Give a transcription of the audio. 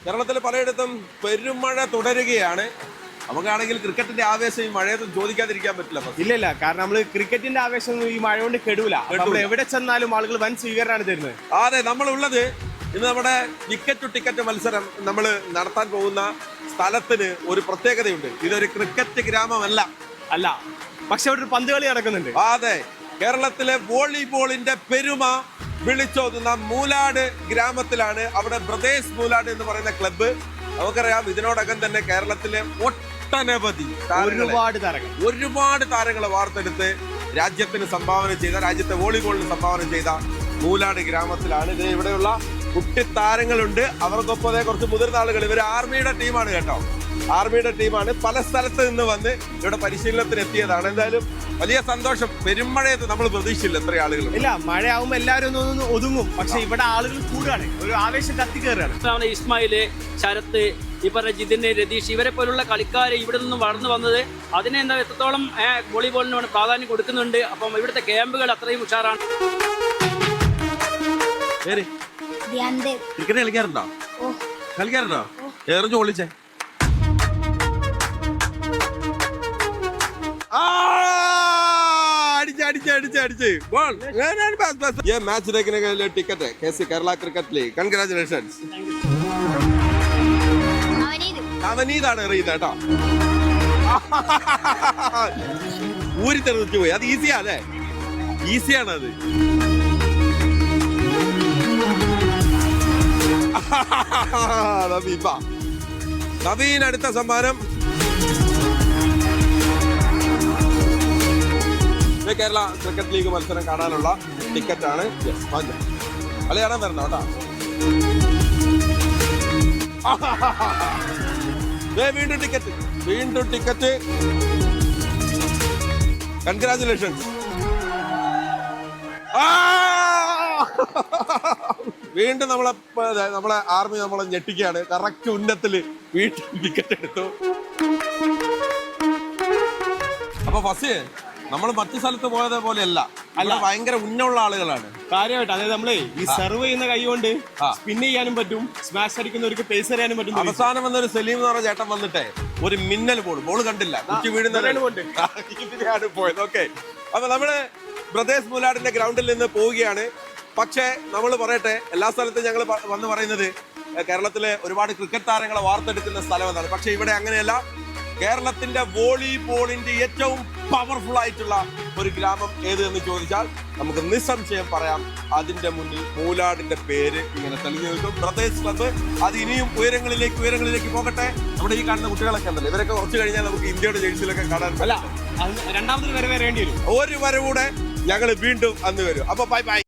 കേരളത്തിൽ പലയിടത്തും പെരുമഴ തുടരുകയാണ്. നമുക്കാണെങ്കിൽ ക്രിക്കറ്റിന്റെ ആവേശം ഈ മഴയത്ത് ചോദിക്കാതിരിക്കാൻ പറ്റില്ല. ഇല്ല, കാരണം നമ്മള് ക്രിക്കറ്റിന്റെ ആവേശം ഈ മഴ കൊണ്ട് കെടൂല. നമ്മൾ എവിടെ ചെന്നാലും ആളുകൾ വൻ സ്വീകരണമാണ് തരുന്നത്. അതെ, നമ്മളുള്ളത് ഇന്ന് നമ്മുടെ വിക്കറ്റ് ടു ടിക്കറ്റ് മത്സരം നമ്മൾ നടത്താൻ പോകുന്ന സ്ഥലത്തിന് ഒരു പ്രത്യേകതയുണ്ട്. ഇതൊരു ക്രിക്കറ്റ് ഗ്രാമമല്ല. അല്ല, പക്ഷെ അവിടെ ഒരു പന്ത് കളി നടക്കുന്നുണ്ട്. അതെ, കേരളത്തിലെ വോളിബോളിന്റെ പെരുമ വിളിച്ചോതുന്ന മൂലാട് ഗ്രാമത്തിലാണ്. അവിടെ ബ്രദേഴ്സ് മൂലാട് എന്ന് പറയുന്ന ക്ലബ്ബ്. നമുക്കറിയാം, ഇതിനോടകം തന്നെ കേരളത്തിലെ ഒട്ടനവധി ഒരുപാട് താരങ്ങളെ വാർത്തെടുത്ത് രാജ്യത്തിന് സംഭാവന ചെയ്ത, രാജ്യത്തെ വോളിബോളിന് സംഭാവന ചെയ്ത മൂലാട് ഗ്രാമത്തിലാണ്. ഇത് ഇവിടെയുള്ള കുട്ടിത്താരങ്ങളുണ്ട്, അവർക്കൊപ്പം കുറച്ച് മുതിർന്ന ആളുകൾ. ഇവർ ആർമിയുടെ ടീമാണ് കേട്ടോ, ആർമിയുടെ ടീമാണ്. പല സ്ഥലത്ത് നിന്ന് വന്ന് ഇവിടെ പരിശീലനത്തിന് എത്തിയതാണ്. എന്തായാലും വലിയ സന്തോഷം. പെരുമഴയത്ത് നമ്മൾ പ്രതീക്ഷിച്ചില്ല എത്ര ആളുകൾ. ഇല്ല, മഴയാവുമ്പോ എല്ലാവരും ഒന്ന് ഒതുങ്ങും, പക്ഷെ ഇവിടെ ആളുകൾ കൂടുകയാണ്, ഒരു ആവേശം കത്തിക്കേറുകയാണ്. ഇസ്മായില്, ശരത്ത്, ഈ പറഞ്ഞ ജിതിന്, രതീഷ്, ഇവരെ പോലുള്ള കളി ഇവിടെ നിന്നും വളർന്നു വന്നത് അതിനെ എത്രത്തോളം വോളിബോളിന് പ്രാധാന്യം കൊടുക്കുന്നുണ്ട്. അപ്പം ഇവിടുത്തെ ക്യാമ്പുകൾ അത്രയും ഉഷാറാണ്. ക്രിക്കറ്റ് കളിക്കാറുണ്ടോ? എറിഞ്ഞു പൊളിച്ചേ. अടിച്ച് बॉल बस ये मैच देखने के लिए टिकट है कैसे केरला क्रिकेट लीग कंग्रेचुलेशंस നവനീതാണ് എറിയുന്നത് കേട്ടോ. ഊരി തെറിച്ചു പോയി. അത് ഈസിയാ അല്ലേ? ഈസിയാണ് അത്. നവീൻ അടുത്ത സമ്മാനം. കേരള ക്രിക്കറ്റ് ലീഗ് മത്സരം കാണാനുള്ള ടിക്കറ്റ് ആണ്. കളി കാണാൻ വരണം കേട്ടോ. വീണ്ടും ടിക്കറ്റ്. കൺഗ്രാചുലേഷൻസ്. വീണ്ടും നമ്മളെ ആർമി നമ്മളെ ഞെട്ടിക്കുകയാണ്. കറക്റ്റ് ഉന്നത്തില് വീണ്ടും ടിക്കറ്റ് എടുത്തു. അപ്പൊ ഫസ്റ്റ് നമ്മൾ മറ്റു സ്ഥലത്ത് പോയത് പോലെയല്ല, അല്ല, ഭയങ്കര ഉന്നുള്ള ആളുകളാണ് കാര്യമായിട്ട്. അതായത് നമ്മള് ഈ സെർവ് ചെയ്യുന്ന കൈ കൊണ്ട് സ്പിൻ ചെയ്യാനും പറ്റും, സ്മാഷ് അടിക്കുന്നവർക്ക് പേസ് എറിയാനും പറ്റും. അവസാനം വന്നൊരു സലീം എന്ന് പറഞ്ഞ ചേട്ടൻ വന്നിട്ടേ ഒരു മിന്നൽ ബോൾ കണ്ടില്ല, കുറ്റി വീഴുന്നതിനാണ് പോയത്. ഓക്കെ, അപ്പൊ നമ്മള് ബ്രദേഴ്സ് മൂലാടിന്റെ ഗ്രൗണ്ടിൽ നിന്ന് പോവുകയാണ്. പക്ഷേ നമ്മൾ പറയട്ടെ, എല്ലാ സ്ഥലത്തും ഞങ്ങൾ വന്ന് പറയുന്നത് കേരളത്തിലെ ഒരുപാട് ക്രിക്കറ്റ് താരങ്ങളെ വാർത്തെടുക്കുന്ന സ്ഥലം എന്നാണ്. പക്ഷെ ഇവിടെ അങ്ങനെയല്ല. കേരളത്തിന്റെ വോളിബോളിന്റെ ഏറ്റവും പവർഫുൾ ആയിട്ടുള്ള ഒരു ഗ്രാമം ഏത് എന്ന് ചോദിച്ചാൽ നമുക്ക് നിസ്സംശയം പറയാം, അതിന്റെ മുന്നിൽ മൂലാടിന്റെ പേര് ഇങ്ങനെ തെളിഞ്ഞു നിൽക്കും. ബ്രദേഴ്സ് ക്ലബ്ബ് അത് ഇനിയും ഉയരങ്ങളിലേക്ക് പോകട്ടെ. നമ്മുടെ ഈ കാണുന്ന കുട്ടികളൊക്കെ ഉണ്ടല്ലോ, ഇവരൊക്കെ കുറച്ച് കഴിഞ്ഞാൽ നമുക്ക് ഇന്ത്യയുടെ ജേഴ്സിയിലൊക്കെ കാണാൻ. അല്ല, രണ്ടാമതൊരു വരവ് വരേണ്ടി വരും. ഒരു വരവൂടെ ഞങ്ങൾ വീണ്ടും അന്ന് വരും. അപ്പൊ ബൈ.